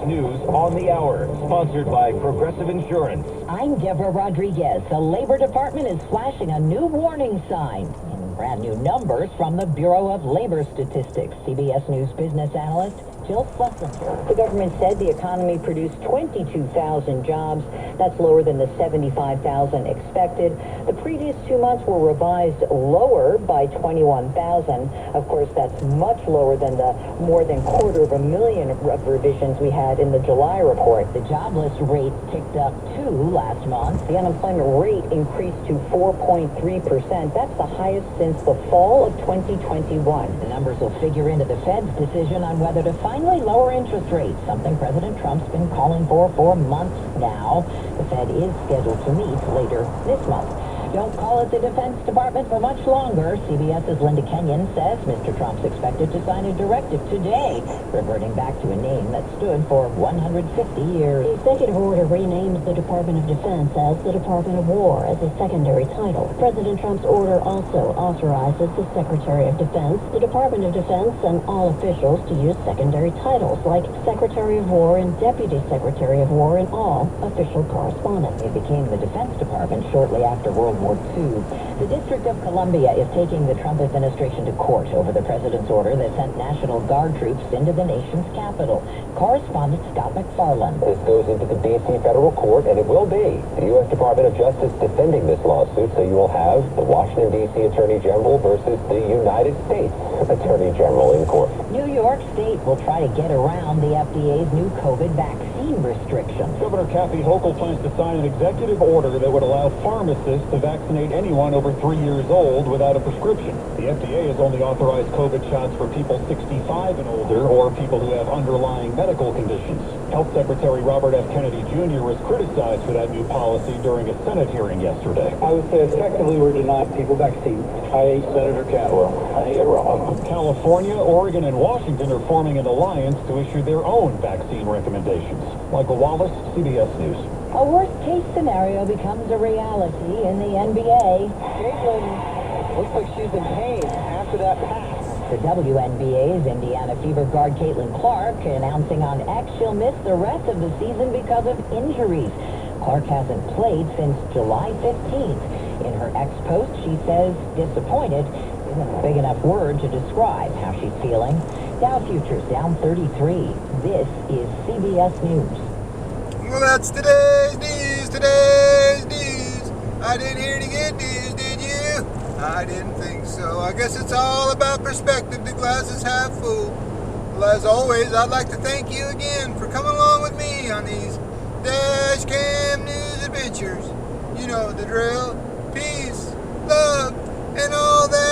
News on the Hour, sponsored by Progressive Insurance. I'm Deborah Rodriguez. The Labor Department is flashing a new warning sign in brand new numbers from the Bureau of Labor Statistics. CBS News business analyst Jill Schlesinger. The government said the economy produced 22,000 jobs. That's lower than the 75,000 expected. The previous 2 months were revised lower by 21,000. Of course, that's much lower than the more than 250,000 of revisions we had in the July report. The jobless rate ticked up too last month. The unemployment rate increased to 4.3%. That's the highest since the fall of 2021. The numbers will figure into the Fed's decision on whether to finally lower interest rates, something President Trump's been calling for months now. The Fed is scheduled to meet later this month. Don't call it the Defense Department for much longer. CBS's Linda Kenyon says Mr. Trump's expected to sign a directive today, reverting back to a name that stood for 150 years. The executive order renames the Department of Defense as the Department of War as a secondary title. President Trump's order also authorizes the Secretary of Defense, the Department of Defense, and all officials to use secondary titles like Secretary of War and Deputy Secretary of War in all official correspondence. It became the Defense Department shortly after World War II. The District of Columbia is taking the Trump administration to court over the president's order that sent National Guard troops into the nation's capital. Correspondent Scott McFarland. This goes into the D.C. federal court, and it will be the U.S. Department of Justice defending this lawsuit, so you will have the Washington, D.C. Attorney General versus the United States Attorney General in court. New York State will try to get around the FDA's new COVID vaccine restrictions. Governor Kathy Hochul plans to sign an executive order that would allow pharmacists to vaccinate anyone over 3 years old without a prescription. The FDA has only authorized COVID shots for people 65 and older or people who have underlying medical conditions. Health Secretary Robert F. Kennedy Jr. was criticized for that new policy during a Senate hearing yesterday. I would say effectively we're denying people vaccines. Senator Cantwell. You're wrong. California, Oregon, and Washington are forming an alliance to issue their own vaccine recommendations. Michael Wallace, CBS News. A worst-case scenario becomes a reality in the NBA. Caitlin looks like she's in pain after that pass. The WNBA's Indiana Fever guard Caitlin Clark announcing on X she'll miss the rest of the season because of injuries. Clark hasn't played since July 15th. In her X post, she says disappointed isn't a big enough word to describe how she's feeling. Dow futures down 33. This is CBS News. Well, that's today's news. I didn't hear any good news, did you? I didn't think so. I guess it's all about perspective. The glass is half full. Well, as always, I'd like to thank you again for coming along with me on these Dash Cam News adventures. You know the drill. Peace, love, and all that.